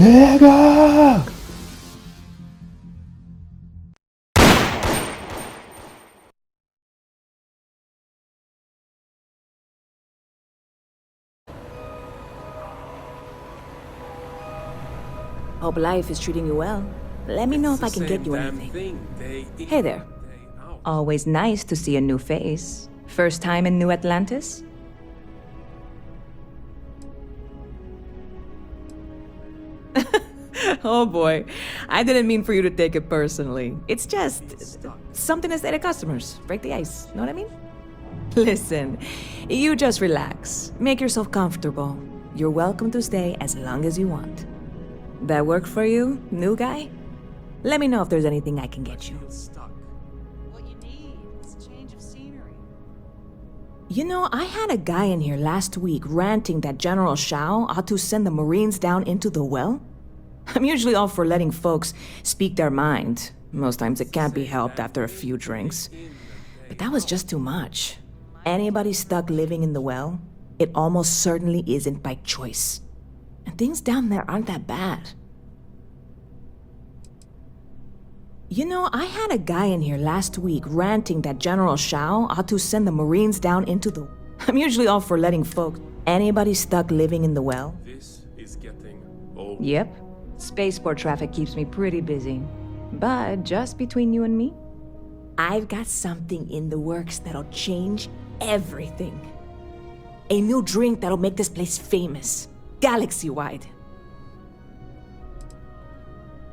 내가! Hope life is treating you well. Let me know if I can get you anything. Hey there. Always nice to see a new face. First time in New Atlantis? Oh boy, I didn't mean for you to take it personally. It's just something to say to customers. Break the ice, know what I mean? Listen, you just relax. Make yourself comfortable. You're welcome to stay as long as you want. That work for you, new guy? Let me know if there's anything I can get you. What you need is a change of scenery. You know, I had a guy in here last week ranting that General Shao ought to send the Marines down into the well. I'm usually all for letting folks speak their mind. Most times it can't be helped after a few drinks. But that was just too much. Anybody stuck living in the well, it almost certainly isn't by choice. And things down there aren't that bad. You know, I had a guy in here last week ranting that General Shao ought to send the Marines down into the... I'm usually all for letting folks... Anybody stuck living in the well? This is getting old. Yep. Spaceport traffic keeps me pretty busy. But just between you and me, I've got something in the works that'll change everything. A new drink that'll make this place famous. Galaxy-wide.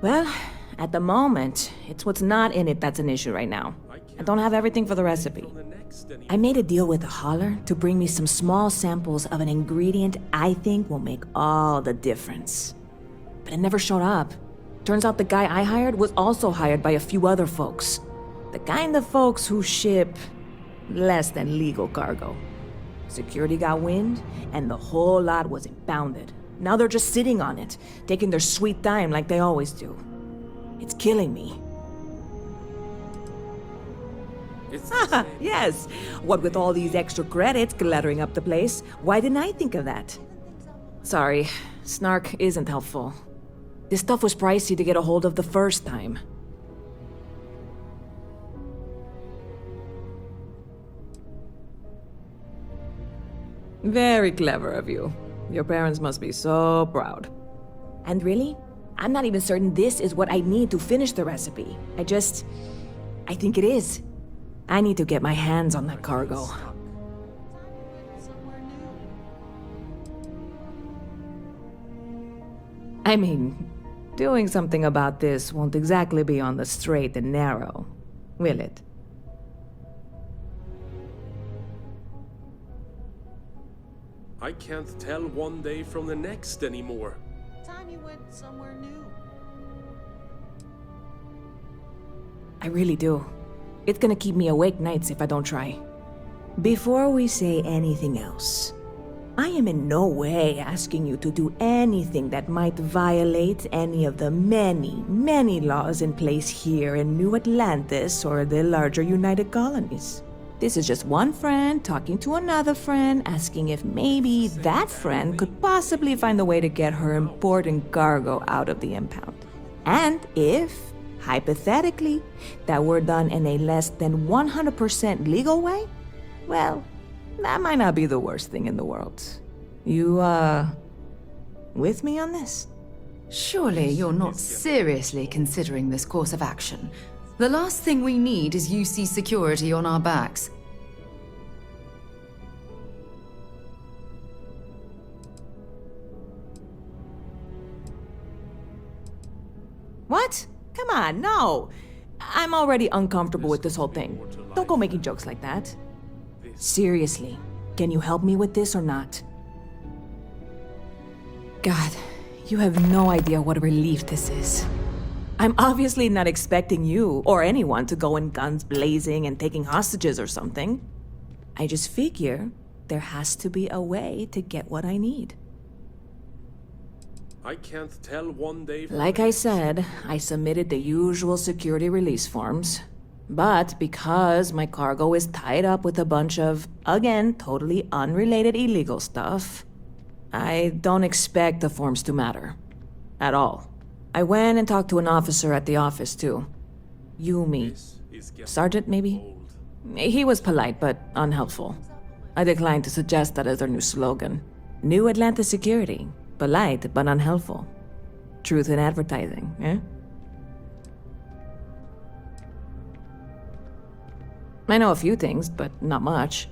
Well, at the moment, it's what's not in it that's an issue right now. I don't have everything for the recipe. I made a deal with a hauler to bring me some small samples of an ingredient I think will make all the difference. But it never showed up. Turns out the guy I hired was also hired by a few other folks. The kind of folks who ship less than legal cargo. Security got wind, and the whole lot was impounded. Now they're just sitting on it, taking their sweet time like they always do. It's killing me. Haha, yes. What with all these extra credits cluttering up the place, why didn't I think of that? Sorry, snark isn't helpful. This stuff was pricey to get a hold of the first time. Very clever of you. Your parents must be so proud. And really, I'm not even certain this is what I need to finish the recipe. I think it is. I need to get my hands on that cargo. Somewhere new. I mean, doing something about this won't exactly be on the straight and narrow, will it? I can't tell one day from the next anymore. Time you went somewhere new. I really do. It's gonna keep me awake nights if I don't try. Before we say anything else, I am in no way asking you to do anything that might violate any of the many, many laws in place here in New Atlantis or the larger United Colonies. This is just one friend talking to another friend, asking if maybe that friend could possibly find a way to get her important cargo out of the impound. And if, hypothetically, that were done in a less than 100% legal way, well, that might not be the worst thing in the world. You, with me on this? Surely you're not seriously considering this course of action. The last thing we need is UC security on our backs. What? Come on, no. I'm already uncomfortable with this whole thing. Don't go making jokes like that. Seriously, can you help me with this or not? God, you have no idea what a relief this is. I'm obviously not expecting you or anyone to go in guns blazing and taking hostages or something. I just figure there has to be a way to get what I need. I can't tell one day from Like I said, I submitted the usual security release forms. But because my cargo is tied up with a bunch of, again, totally unrelated illegal stuff, I don't expect the forms to matter. At all. I went and talked to an officer at the office, too. Yumi. This is getting Sergeant, maybe? old. He was polite, but unhelpful. I declined to suggest that as their new slogan. New Atlanta Security. Polite, but unhelpful. Truth in advertising, eh? I know a few things, but not much.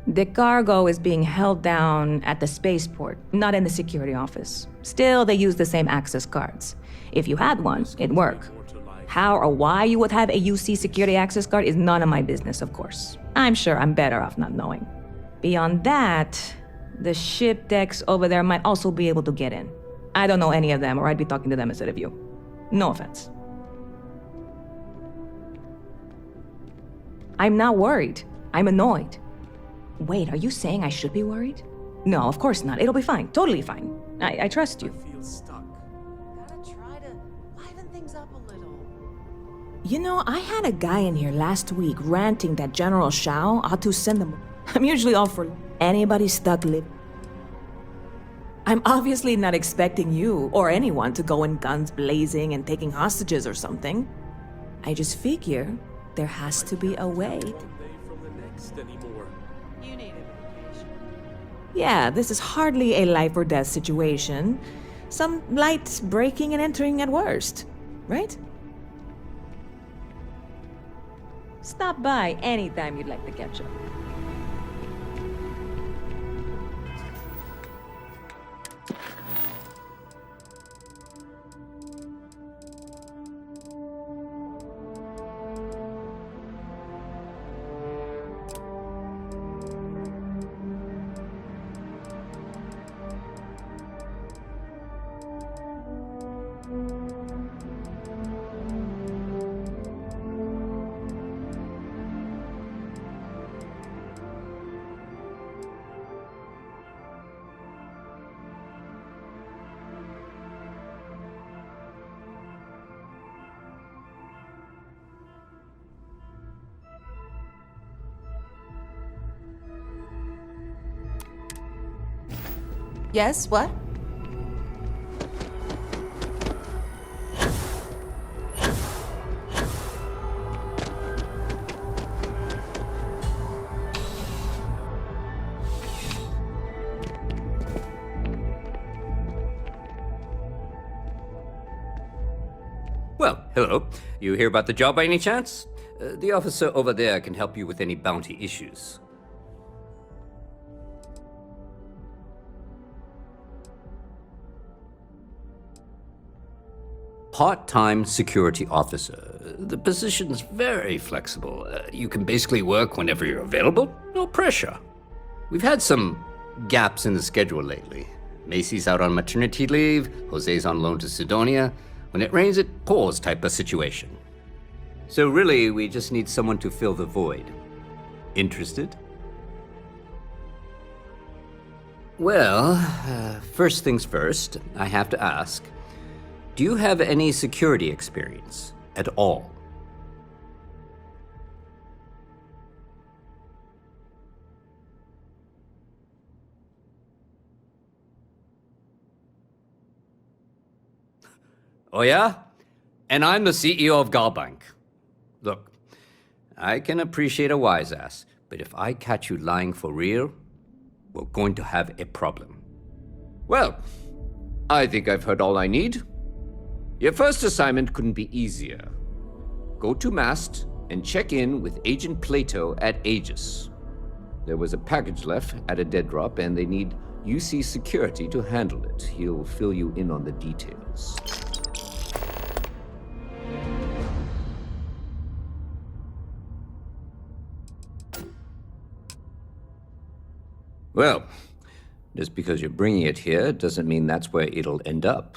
The cargo is being held down at the spaceport, not in the security office. Still, they use the same access cards. If you had one, it'd work. How or why you would have a UC security access card is none of my business, of course. I'm sure I'm better off not knowing. Beyond that, the ship decks over there might also be able to get in. I don't know any of them, or I'd be talking to them instead of you. No offense. I'm not worried. I'm annoyed. Wait, are you saying I should be worried? No, of course not. It'll be fine. Totally fine. I trust you. I feel stuck. Gotta try to liven things up a little. You know, I had a guy in here last week ranting that General Shao ought to send them. I'm usually all for anybody stuck living. I'm obviously not expecting you or anyone to go in guns blazing and taking hostages or something. I just figure there has to be a way. One day from the next anymore. You need a vacation. Yeah, this is hardly a life or death situation. Some light breaking and entering at worst, right? Stop by anytime you'd like to catch up. Yes, what? Well, hello. You hear about the job by any chance? The officer over there can help you with any bounty issues. Part-time security officer. The position's very flexible. You can basically work whenever you're available. No pressure. We've had some gaps in the schedule lately. Macy's out on maternity leave, Jose's on loan to Sidonia. When it rains, it pours type of situation. So really, we just need someone to fill the void. Interested? Well, first things first, I have to ask, do you have any security experience at all? Oh yeah? And I'm the CEO of Galbank. Look, I can appreciate a wise ass, but if I catch you lying for real, we're going to have a problem. Well, I think I've heard all I need. Your first assignment couldn't be easier. Go to Mast and check in with Agent Plato at Aegis. There was a package left at a dead drop and they need UC security to handle it. He'll fill you in on the details. Well, just because you're bringing it here doesn't mean that's where it'll end up.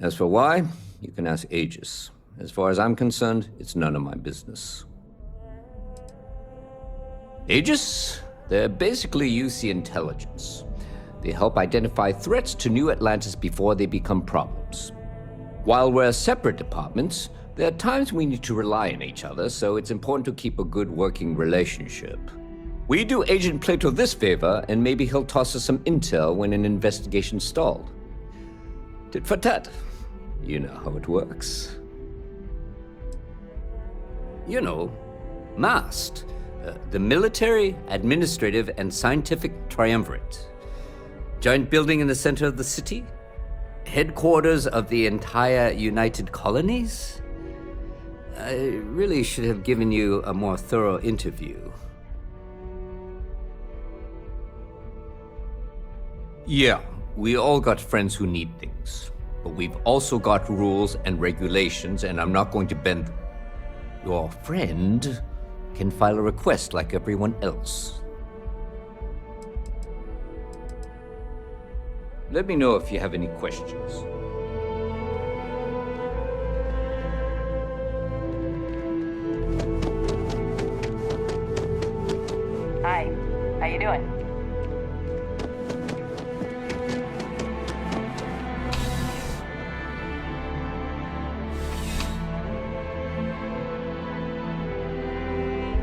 As for why, you can ask Aegis. As far as I'm concerned, it's none of my business. Aegis? They're basically UC intelligence. They help identify threats to New Atlantis before they become problems. While we're separate departments, there are times we need to rely on each other, so it's important to keep a good working relationship. We do Agent Plato this favor, and maybe he'll toss us some intel when an investigation's stalled. Tit for tat. You know how it works. You know, MAST, the Military, Administrative, and Scientific Triumvirate. Giant building in the center of the city? Headquarters of the entire United Colonies? I really should have given you a more thorough interview. Yeah, we all got friends who need things. But we've also got rules and regulations, and I'm not going to bend them. Your friend can file a request like everyone else. Let me know if you have any questions. Hi, how you doing?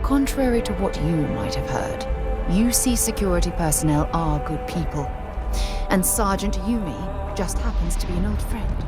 Contrary to what you might have heard, UC security personnel are good people. And Sergeant Yumi just happens to be an old friend.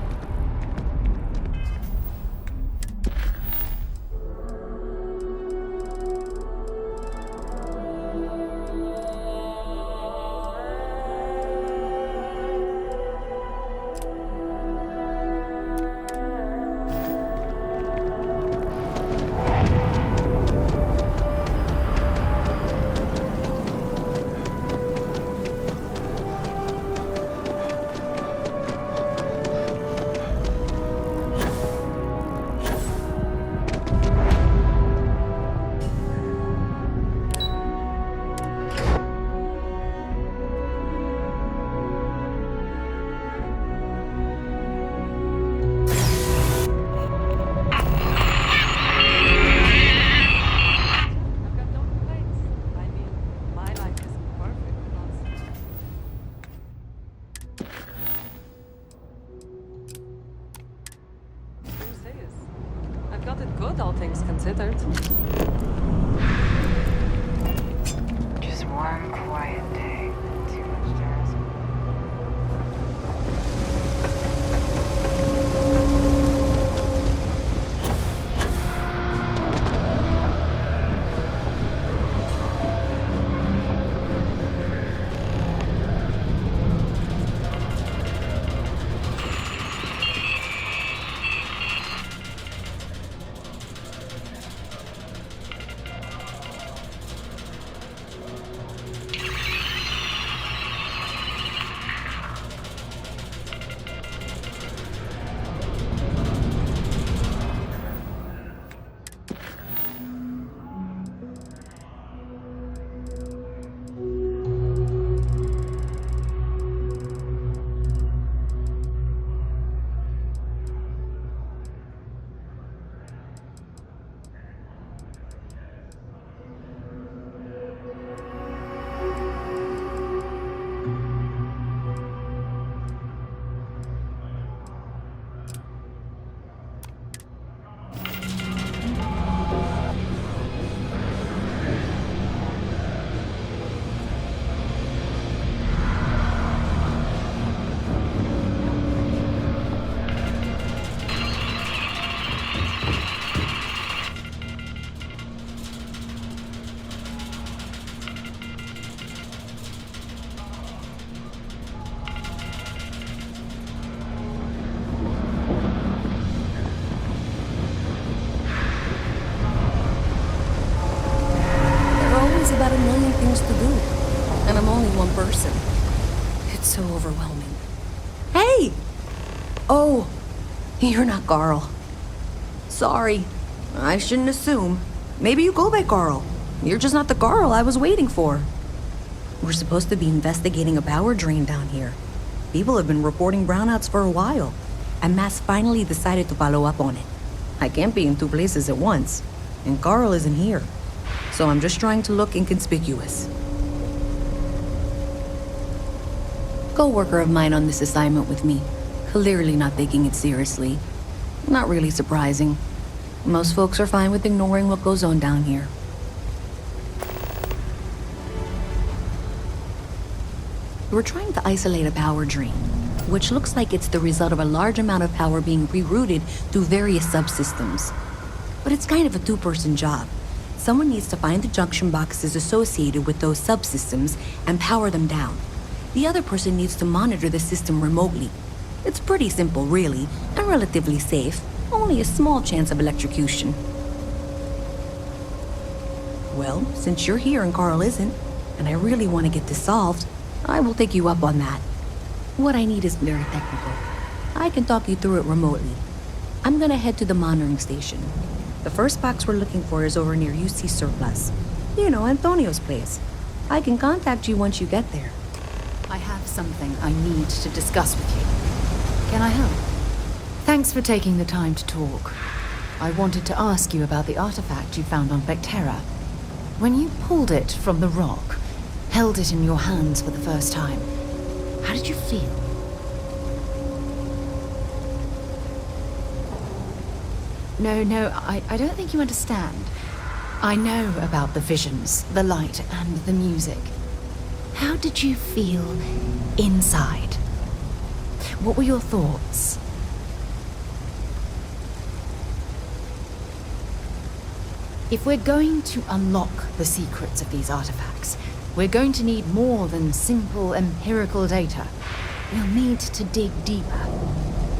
I've got no complaints. I mean, my life is perfect without Who says? I've got it good, all things considered. Just one quiet day. Too much to ask. About a million things to do, and I'm only one person. It's so overwhelming. Hey! Oh, you're not Carl. Sorry, I shouldn't assume. Maybe you go by Carl. You're just not the Carl I was waiting for. We're supposed to be investigating a power drain down here. People have been reporting brownouts for a while, and Mass finally decided to follow up on it. I can't be in two places at once, and Carl isn't here. So I'm just trying to look inconspicuous. Co-worker of mine on this assignment with me, clearly not taking it seriously. Not really surprising. Most folks are fine with ignoring what goes on down here. We're trying to isolate a power drain. which looks like it's the result of a large amount of power being rerouted through various subsystems. But it's kind of a two-person job. Someone needs to find the junction boxes associated with those subsystems and power them down. The other person needs to monitor the system remotely. It's pretty simple, really, and relatively safe. Only a small chance of electrocution. Well, since you're here and Carl isn't, and I really want to get this solved, I will take you up on that. What I need is very technical. I can talk you through it remotely. I'm gonna head to the monitoring station. The first box we're looking for is over near UC Surplus. You know, Antonio's place. I can contact you once you get there. I have something I need to discuss with you. Can I help? Thanks for taking the time to talk. I wanted to ask you about the artifact you found on Vectera. When you pulled it from the rock, held it in your hands for the first time, how did you feel? No, I don't think you understand. I know about the visions, the light, and the music. How did you feel inside? What were your thoughts? If we're going to unlock the secrets of these artifacts, we're going to need more than simple empirical data. We'll need to dig deeper.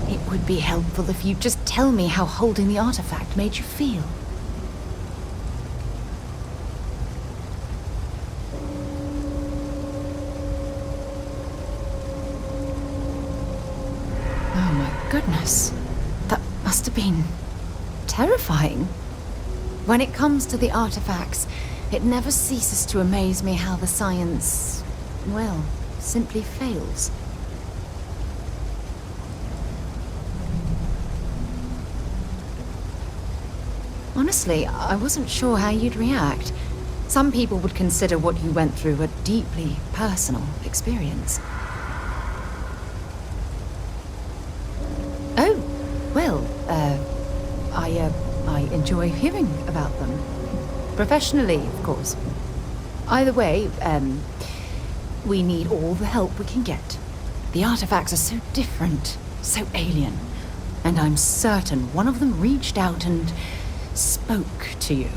It would be helpful if you'd just tell me how holding the artifact made you feel. Oh my goodness. That must have been terrifying. When it comes to the artifacts, it never ceases to amaze me how the science, well, simply fails. Honestly, I wasn't sure how you'd react. Some people would consider what you went through a deeply personal experience. Oh, well, I enjoy hearing about them. Professionally, of course. Either way, we need all the help we can get. The artifacts are so different, so alien. And I'm certain one of them reached out and spoke to you.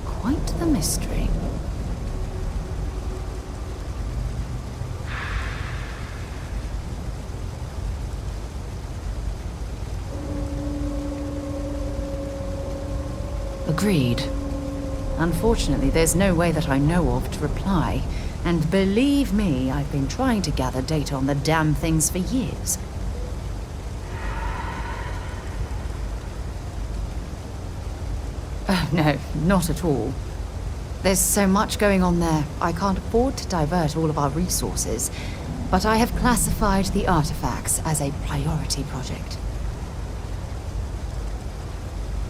Quite the mystery. Agreed. Unfortunately, there's no way that I know of to reply. And believe me, I've been trying to gather data on the damn things for years. Oh, no, not at all. There's so much going on there, I can't afford to divert all of our resources. But I have classified the artifacts as a priority project.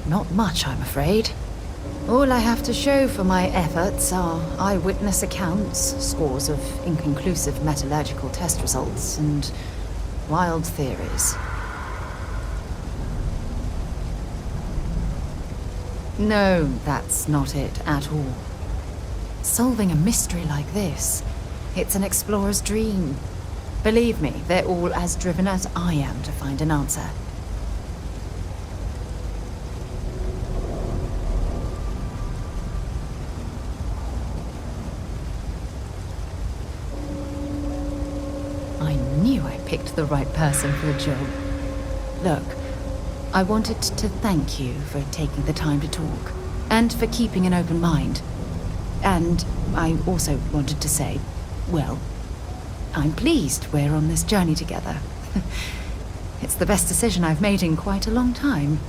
Not much, I'm afraid. All I have to show for my efforts are eyewitness accounts, scores of inconclusive metallurgical test results, and wild theories. No, that's not it at all. Solving a mystery like this, it's an explorer's dream. Believe me, they're all as driven as I am to find an answer. I knew I picked the right person for the job. Look, I wanted to thank you for taking the time to talk, and for keeping an open mind. And I also wanted to say, well, I'm pleased we're on this journey together. It's the best decision I've made in quite a long time.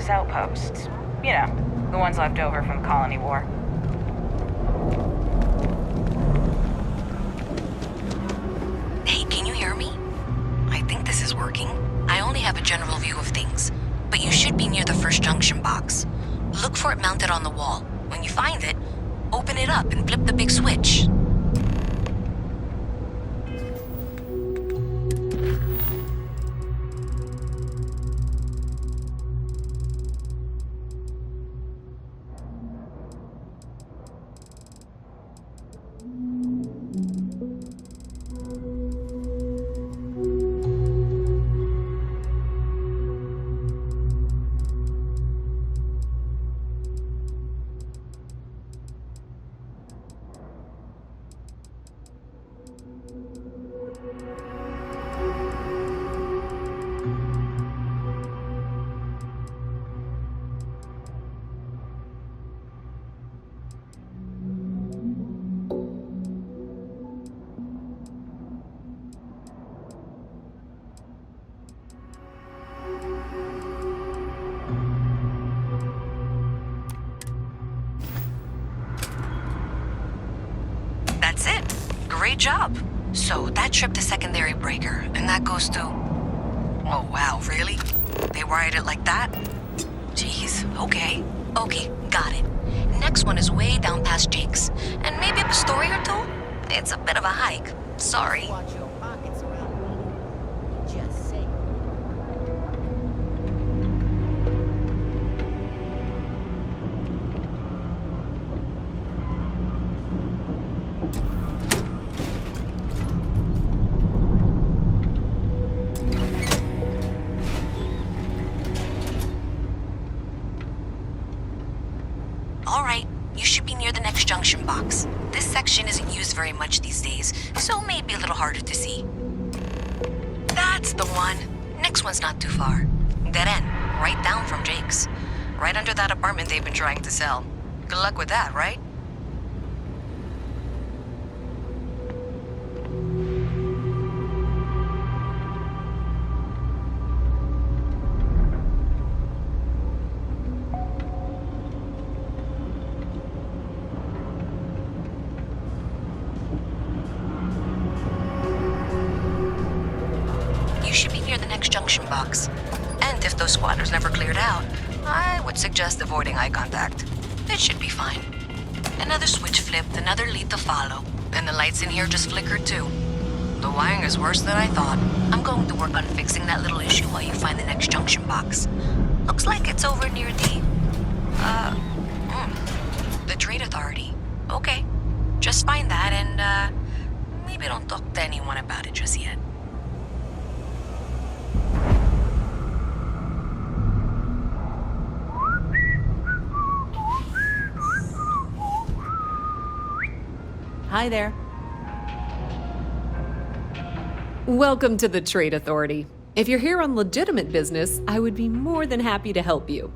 Texas outposts. You know, the ones left over from the Colony War. Hey, can you hear me? I think this is working. I only have a general view of things, but you should be near the first junction box. Look for it mounted on the wall. When you find it, open it up and flip the big switch. That's it. Great job. So that tripped the secondary breaker, and that goes to... Oh, wow, really? They wired it like that? Jeez, okay. Okay, got it. Next one is way down past Jake's. And maybe up a story or two? It's a bit of a hike. Sorry. Watch your pockets around me. Just say. All right, you should be near the next junction box. This section isn't used very much these days, so maybe a little harder to see. That's the one. Next one's not too far. Dead end, right down from Jake's. Right under that apartment they've been trying to sell. Good luck with that, right? You should be near the next junction box. And if those squatters never cleared out, I would suggest avoiding eye contact. It should be fine. Another switch flipped, another lead to follow, and the lights in here just flickered too. The wiring is worse than I thought. I'm going to work on fixing that little issue while you find the next junction box. Looks like it's over near the Trade Authority. Okay, just find that and, maybe don't talk to anyone about it just yet. Hi there. Welcome to the Trade Authority. If you're here on legitimate business, I would be more than happy to help you.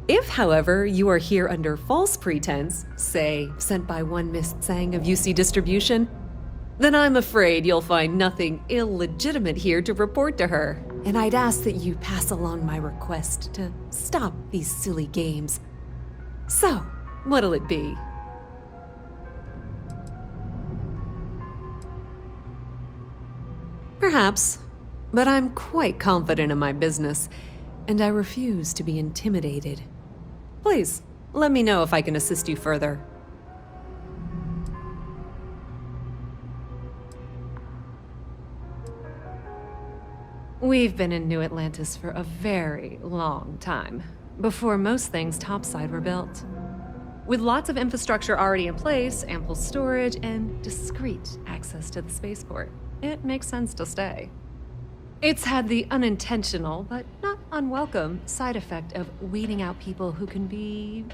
If, however, you are here under false pretense, say, sent by one Miss Tsang of UC Distribution, then I'm afraid you'll find nothing illegitimate here to report to her. And I'd ask that you pass along my request to stop these silly games. So, what'll it be? Perhaps, but I'm quite confident in my business, and I refuse to be intimidated. Please, let me know if I can assist you further. We've been in New Atlantis for a very long time, before most things topside were built. With lots of infrastructure already in place, ample storage, and discreet access to the spaceport, it makes sense to stay. It's had the unintentional, but not unwelcome, side effect of weeding out people who can be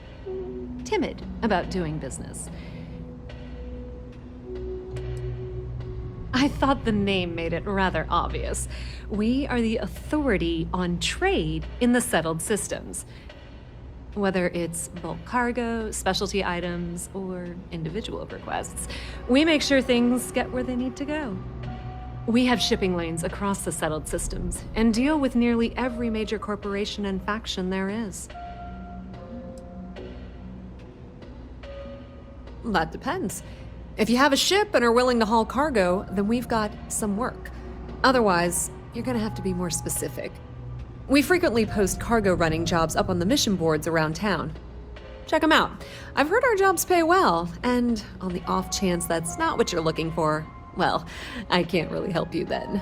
timid about doing business. I thought the name made it rather obvious. We are the authority on trade in the settled systems. Whether it's bulk cargo, specialty items, or individual requests, we make sure things get where they need to go. We have shipping lanes across the settled systems and deal with nearly every major corporation and faction there is. That depends. If you have a ship and are willing to haul cargo, then we've got some work. Otherwise, you're gonna have to be more specific. We frequently post cargo running jobs up on the mission boards around town. Check them out. I've heard our jobs pay well, and on the off chance that's not what you're looking for, well, I can't really help you then.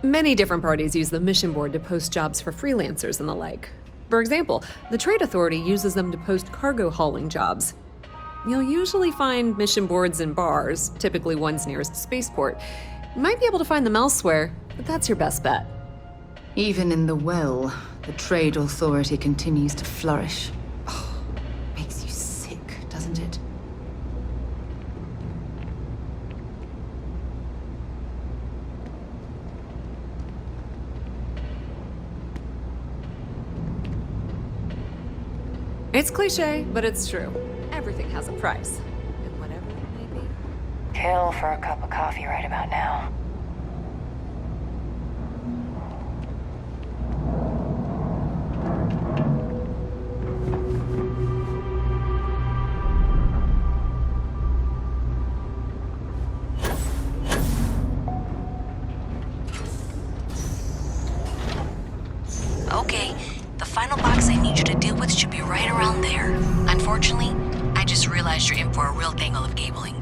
Many different parties use the mission board to post jobs for freelancers and the like. For example, the Trade Authority uses them to post cargo hauling jobs. You'll usually find mission boards in bars, typically ones nearest the spaceport. You might be able to find them elsewhere, but that's your best bet. Even in the well, the Trade Authority continues to flourish. Oh, makes you sick, doesn't it? It's cliche, but it's true. Everything has a price. And whatever it may be. Kill for a cup of coffee right about now. Okay, the final box I need you to deal with should be right around there. Unfortunately, I just realized you're in for a real tangle of cabling.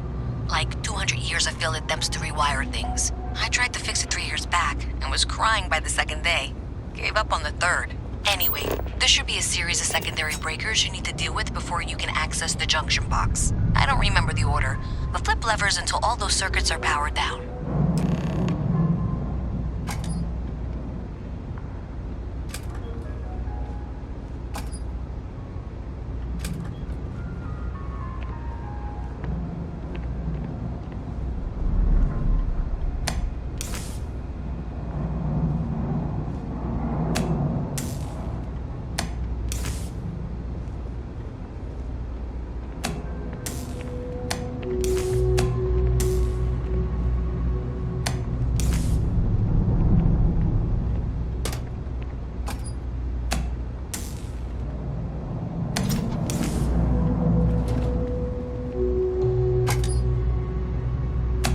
Like 200 years of field attempts to rewire things. I tried to fix it 3 years back and was crying by the second day. Gave up on the third. Anyway, there should be a series of secondary breakers you need to deal with before you can access the junction box. I don't remember the order, but flip levers until all those circuits are powered down.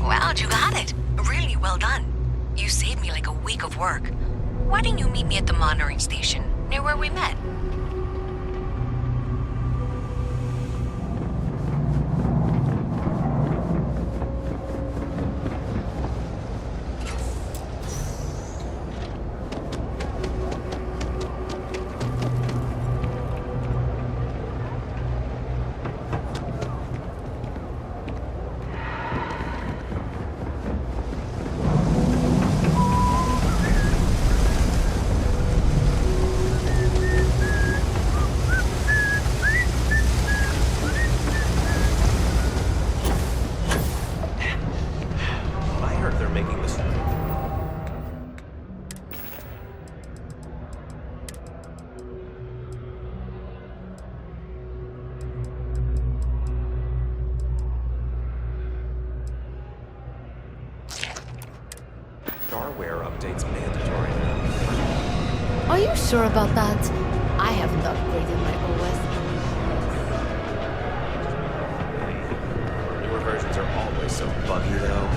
Wow, you got it. Really well done. You saved me like a week of work. Why didn't you meet me at the monitoring station, near where we met? I heard they're making this. Starware updates mandatory now. Are you sure about that? I haven't upgraded my OS. Newer versions are always so buggy, though.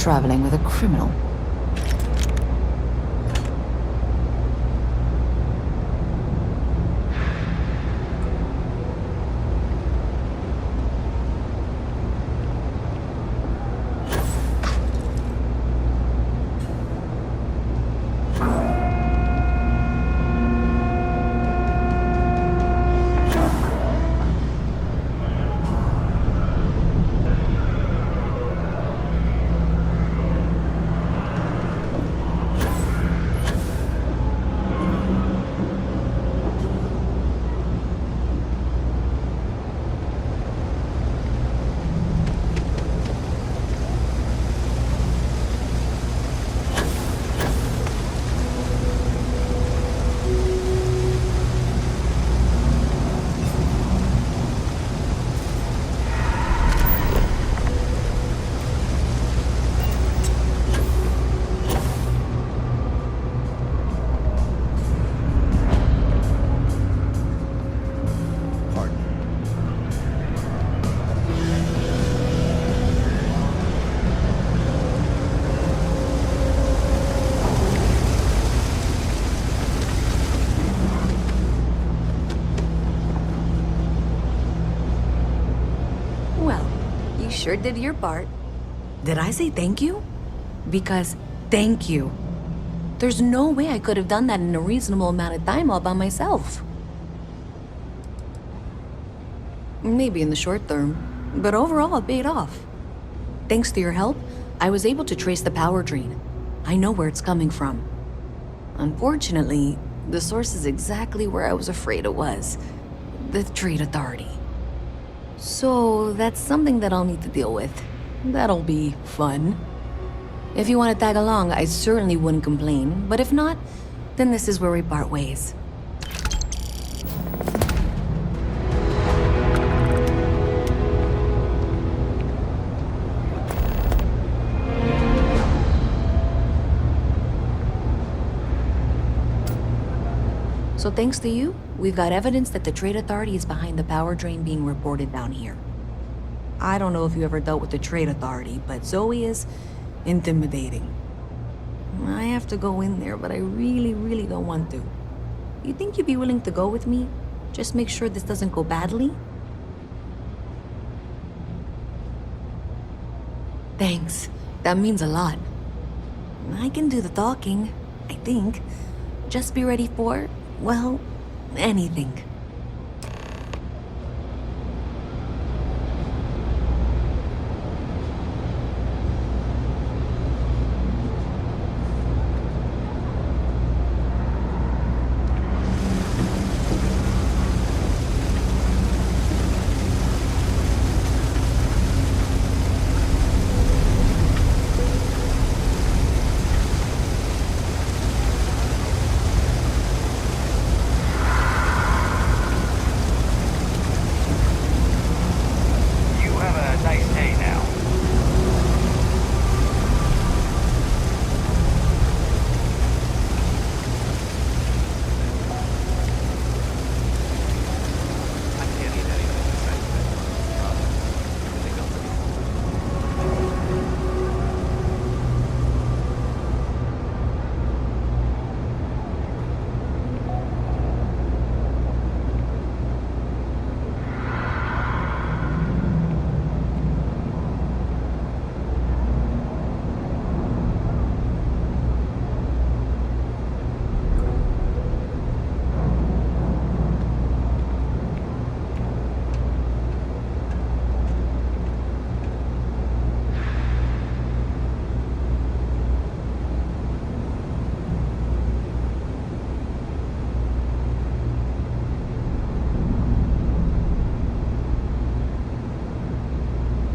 traveling with a criminal. Well, you sure did your part. Did I say thank you? Because thank you. There's no way I could have done that in a reasonable amount of time all by myself. Maybe in the short term, but overall it paid off. Thanks to your help, I was able to trace the power drain. I know where it's coming from. Unfortunately, the source is exactly where I was afraid it was. The Trade Authority. So that's something that I'll need to deal with. That'll be fun. If you want to tag along, I certainly wouldn't complain, but if not, then this is where we part ways. So thanks to you, we've got evidence that the Trade Authority is behind the power drain being reported down here. I don't know if you ever dealt with the Trade Authority, but Zoe is intimidating. I have to go in there, but I really don't want to. You think you'd be willing to go with me? Just make sure this doesn't go badly? Thanks. That means a lot. I can do the talking, I think. Just be ready for, well, anything.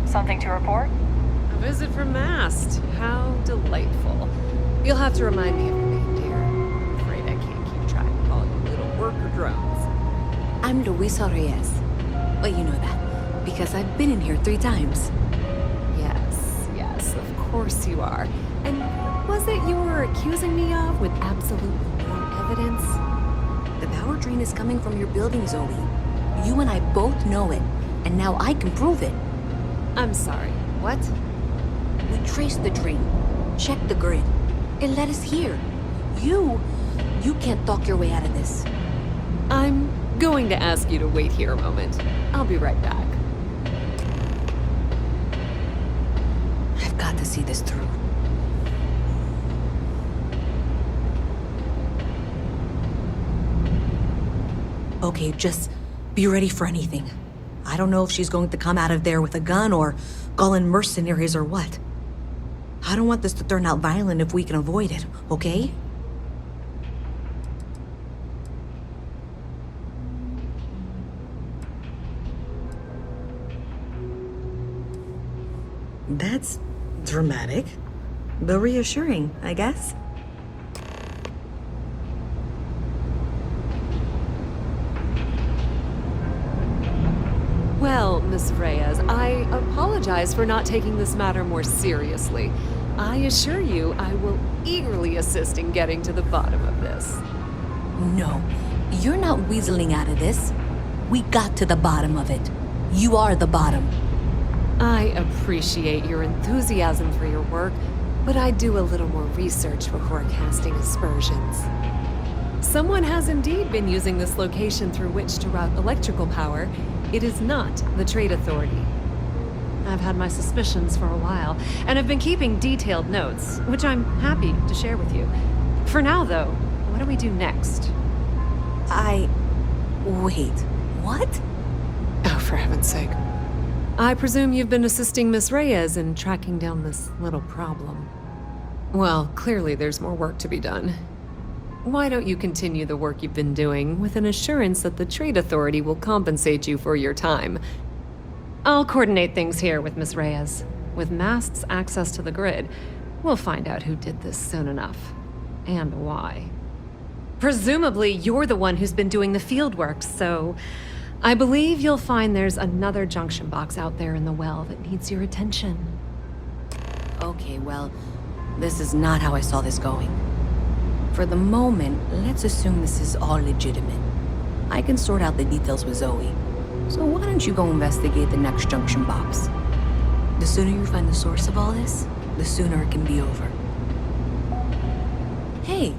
Something to report? A visit from Mast. How delightful. You'll have to remind me of your name, dear. I'm afraid I can't keep track of all you little worker drones. I'm Luisa Reyes. Well, you know that, because I've been in here 3 times. Yes, of course you are. And what was it you were accusing me of with absolutely no evidence? The power drain is coming from your building, Zoe. You and I both know it, and now I can prove it. I'm sorry, what? Trace the dream. Check the grid. And let us hear. You can't talk your way out of this. I'm going to ask you to wait here a moment. I'll be right back. I've got to see this through. Okay, just be ready for anything. I don't know if she's going to come out of there with a gun or call in mercenaries or what. I don't want this to turn out violent if we can avoid it, okay? That's dramatic, but reassuring, I guess. Well, Miss Reyes, I apologize for not taking this matter more seriously. I assure you I will eagerly assist in getting to the bottom of this. No, you're not weaseling out of this. We got to the bottom of it. You are the bottom. I appreciate your enthusiasm for your work, but I'd do a little more research before casting aspersions. Someone has indeed been using this location through which to route electrical power. It is not the Trade Authority. I've had my suspicions for a while, and have been keeping detailed notes, which I'm happy to share with you. For now, though, what do we do next? Wait, what? Oh, for heaven's sake. I presume you've been assisting Miss Reyes in tracking down this little problem. Well, clearly there's more work to be done. Why don't you continue the work you've been doing with an assurance that the Trade Authority will compensate you for your time? I'll coordinate things here with Miss Reyes. With Mast's access to the grid, we'll find out who did this soon enough. And why. Presumably, you're the one who's been doing the field work, so I believe you'll find there's another junction box out there in the well that needs your attention. Okay, well, this is not how I saw this going. For the moment, let's assume this is all legitimate. I can sort out the details with Zoe. So why don't you go investigate the next junction box? The sooner you find the source of all this, the sooner it can be over. Hey,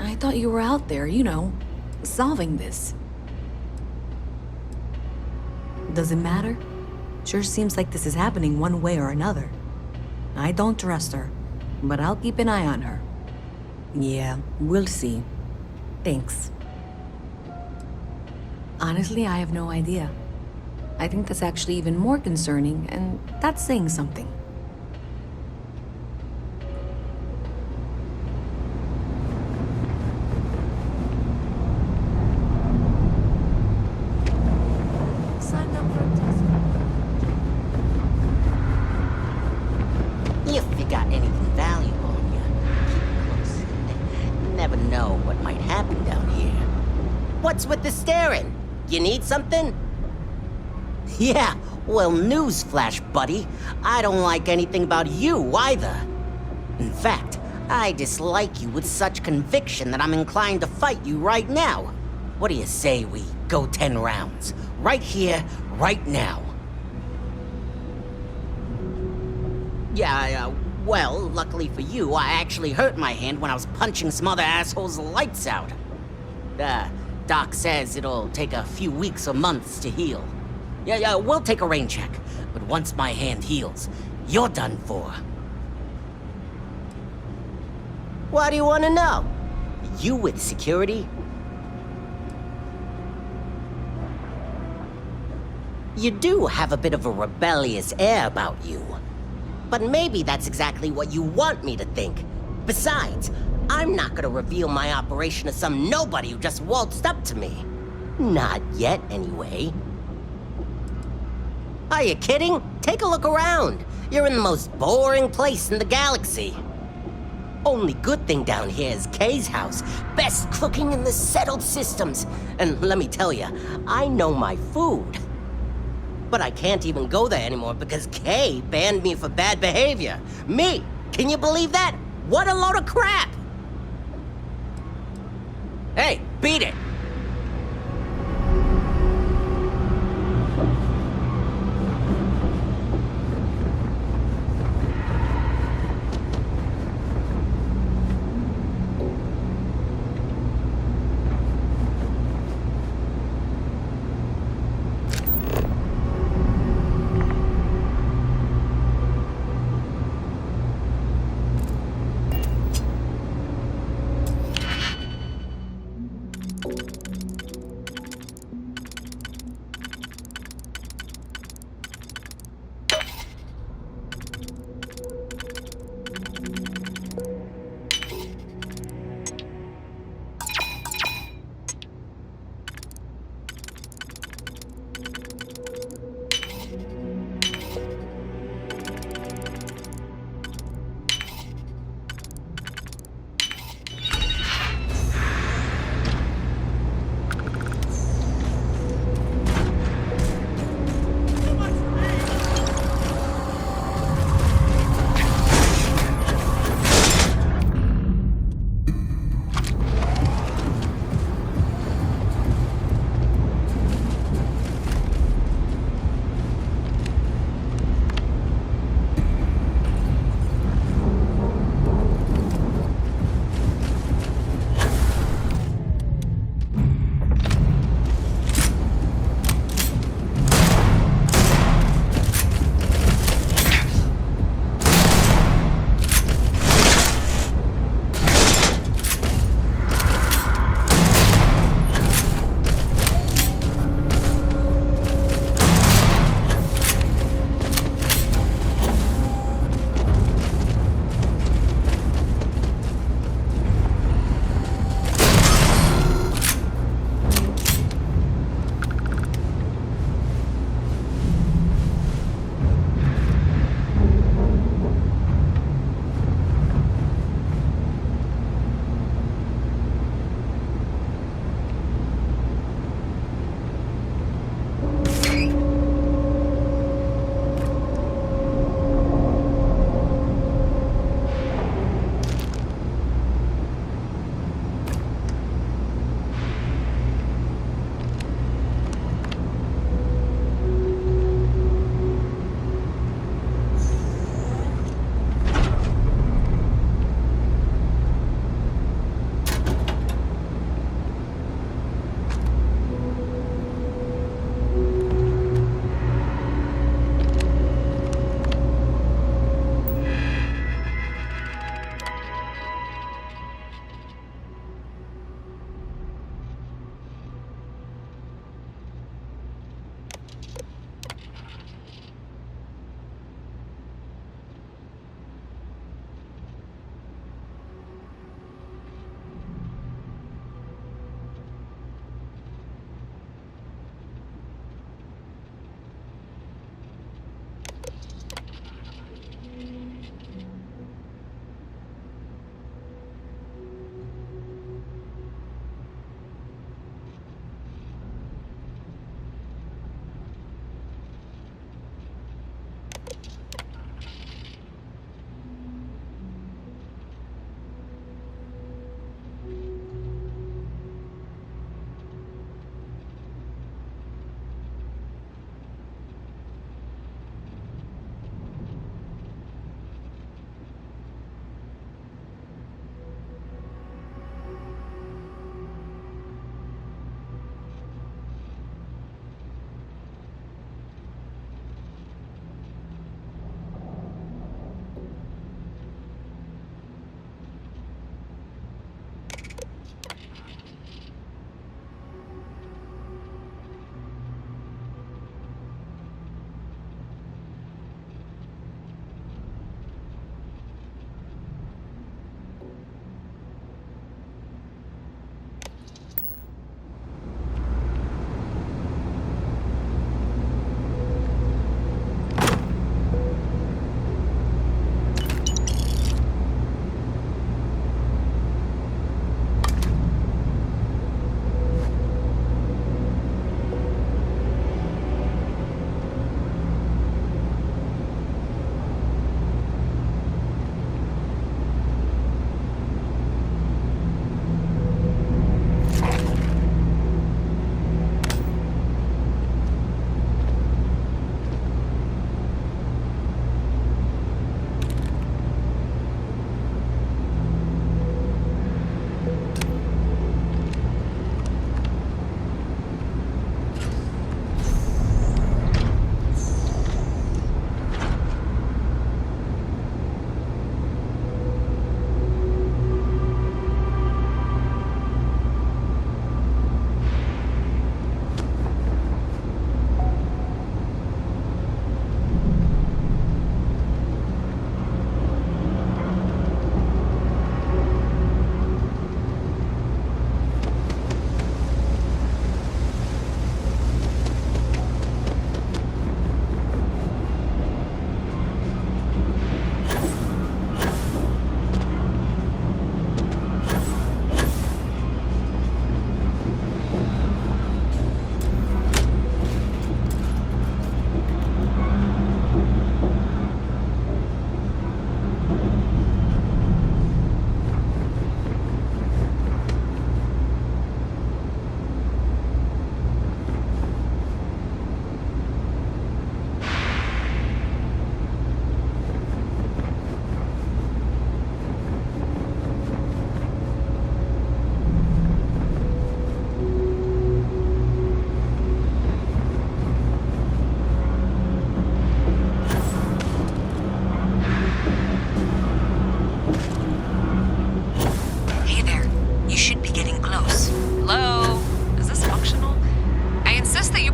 I thought you were out there, solving this. Does it matter? Sure seems like this is happening one way or another. I don't trust her, but I'll keep an eye on her. Yeah, we'll see. Thanks. Honestly, I have no idea. I think that's actually even more concerning, and that's saying something. Signed up for a test. If you got anything valuable on you, keep it close. You never know what might happen down here. What's with the staring? You need something? Yeah, well, newsflash, buddy. I don't like anything about you either. In fact, I dislike you with such conviction that I'm inclined to fight you right now. What do you say we go 10 rounds? Right here, right now. Yeah, well, luckily for you, I actually hurt my hand when I was punching some other assholes' lights out. Doc says it'll take a few weeks or months to heal. Yeah, we'll take a rain check. But once my hand heals, you're done for. What do you want to know? You with security? You do have a bit of a rebellious air about you. But maybe that's exactly what you want me to think. Besides, I'm not gonna reveal my operation to some nobody who just waltzed up to me. Not yet, anyway. Are you kidding? Take a look around. You're in the most boring place in the galaxy. Only good thing down here is Kay's house. Best cooking in the settled systems. And let me tell you, I know my food. But I can't even go there anymore because Kay banned me for bad behavior. Me! Can you believe that? What a load of crap! Hey, beat it!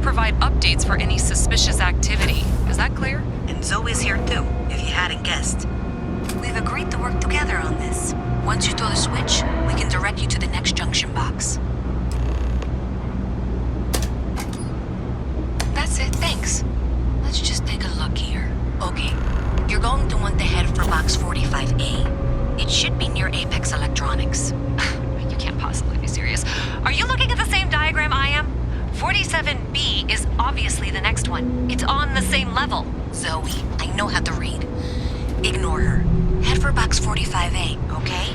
provide updates for any suspicious activity. Is that clear? And Zoe's here too, if you hadn't guessed. We've agreed to work together on this. Once you throw the switch, we can direct you to the next junction box. That's it, thanks. Let's just take a look here. Okay, you're going to want to head for box 45A. It should be near Apex Electronics. You can't possibly be serious. Are you looking at the same diagram I am? 47B is obviously the next one. It's on the same level. Zoe, I know how to read. Ignore her. Head for box 45A, okay?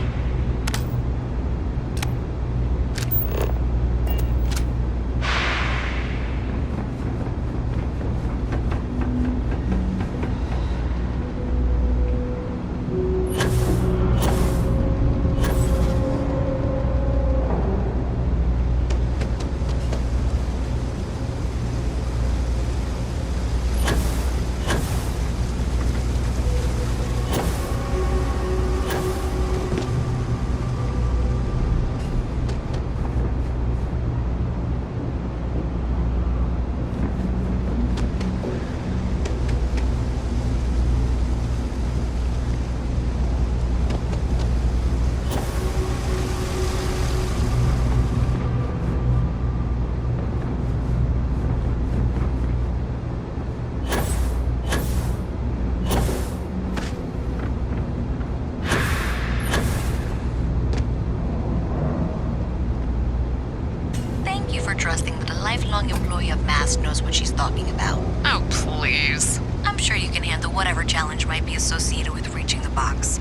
Trusting that a lifelong employee of MAST knows what she's talking about. Oh, please. I'm sure you can handle whatever challenge might be associated with reaching the box.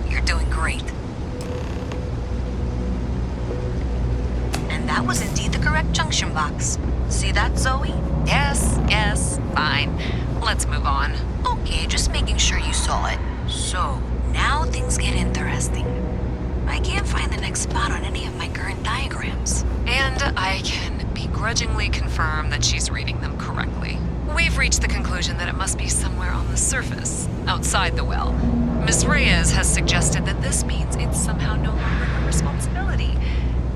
You're doing great. And that was indeed the correct junction box. See that, Zoe? Yes, fine. Let's move on. Okay, just making sure you saw it. So, now things get interesting. I can't find the next spot on any of my current diagrams. And I can begrudgingly confirm that she's reading them correctly. We've reached the conclusion that it must be somewhere on the surface, outside the well. Miss Reyes has suggested that this means it's somehow no longer her responsibility.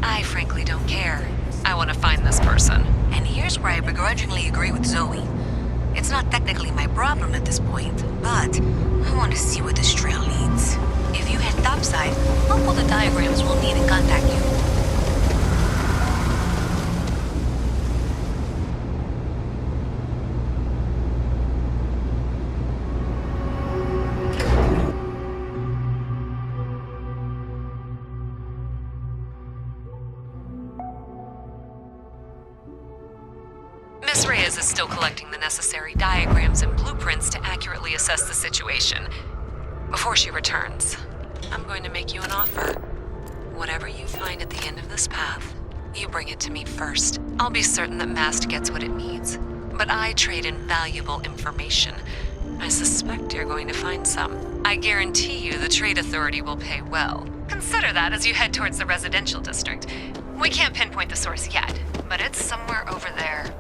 I frankly don't care. I want to find this person. And here's where I begrudgingly agree with Zoe. It's not technically my problem at this point, but I want to see where this trail leads. If you head topside, I'll pull the diagrams we'll need and contact you. Miss Reyes is still collecting the necessary diagrams and blueprints to accurately assess the situation. Before she returns, I'm going to make you an offer. Whatever you find at the end of this path, you bring it to me first. I'll be certain that MAST gets what it needs, but I trade in valuable information. I suspect you're going to find some. I guarantee you the Trade Authority will pay well. Consider that as you head towards the residential district. We can't pinpoint the source yet, but it's somewhere over there.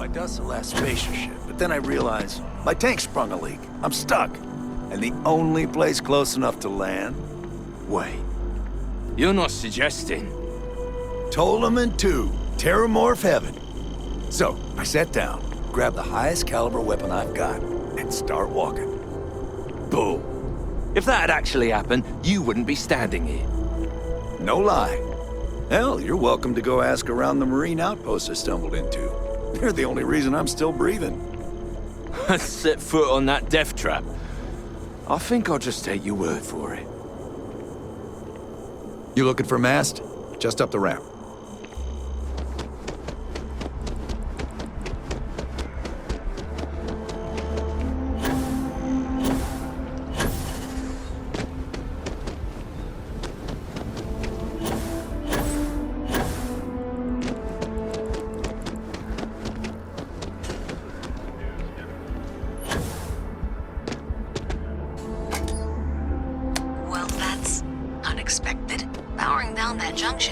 I dust the last spacer ship, but then I realized my tank sprung a leak. I'm stuck. And the only place close enough to land? Wait. You're not suggesting? Tolaman 2, Terramorph Heaven. So, I sat down, grabbed the highest caliber weapon I've got, and start walking. Bull. If that had actually happened, you wouldn't be standing here. No lie. Hell, you're welcome to go ask around the Marine outpost I stumbled into. They're the only reason I'm still breathing. Set foot on that death trap. I think I'll just take your word for it. You looking for MAST? Just up the ramp.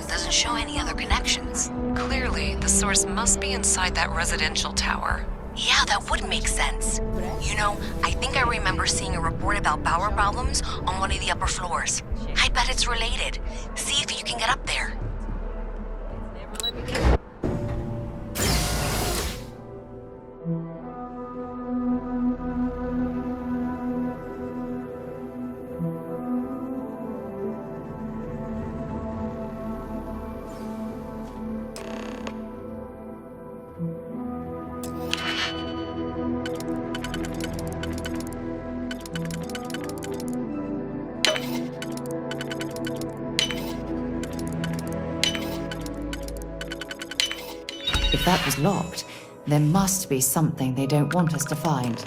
Doesn't show any other connections. Clearly, the source must be inside that residential tower. Yeah, that would make sense. You know, I think I remember seeing a report about power problems on one of the upper floors. I bet it's related. See if you can get up there. If that was locked, there must be something they don't want us to find.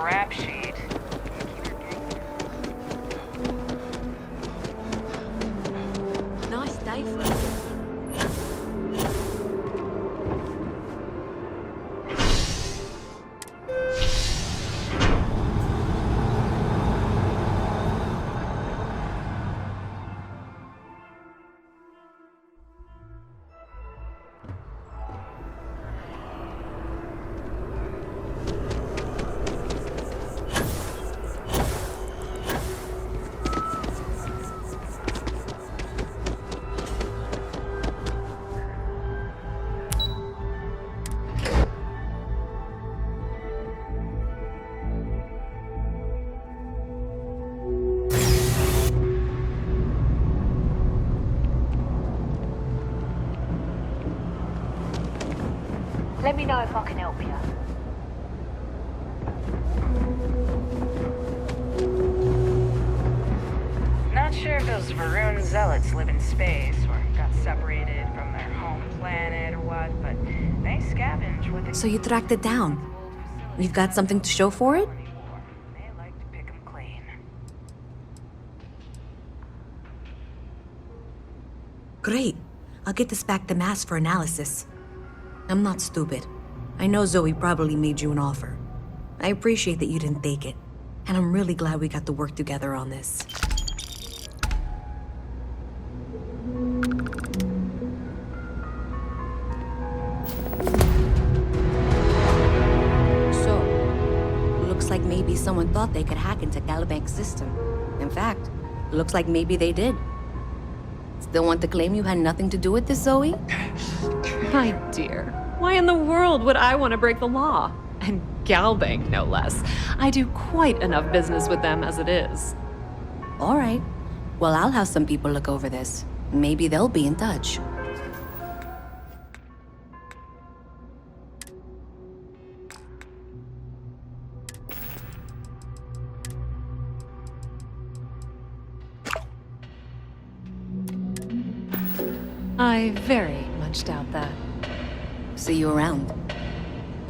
Rap sheet. Nice day for it. Let me know if I can help you. Not sure if those Varun zealots live in space or got separated from their home So you tracked it down. You've got something to show for it? Great. I'll get this back to Mass for analysis. I'm not stupid. I know Zoe probably made you an offer. I appreciate that you didn't take it. And I'm really glad we got to work together on this. So, looks like maybe someone thought they could hack into Galabank's system. In fact, looks like maybe they did. Still want to claim you had nothing to do with this, Zoe? My dear, why in the world would I want to break the law? And Galbank, no less. I do quite enough business with them as it is. All right. Well, I'll have some people look over this. Maybe they'll be in touch. I very much doubt that. See you around.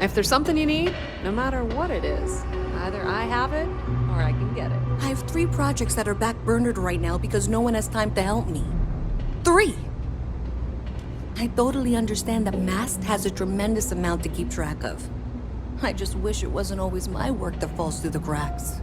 If there's something you need, no matter what it is, either I have it or I can get it. I have 3 projects that are backburnered right now because no one has time to help me. 3! I totally understand that Mast has a tremendous amount to keep track of. I just wish it wasn't always my work that falls through the cracks.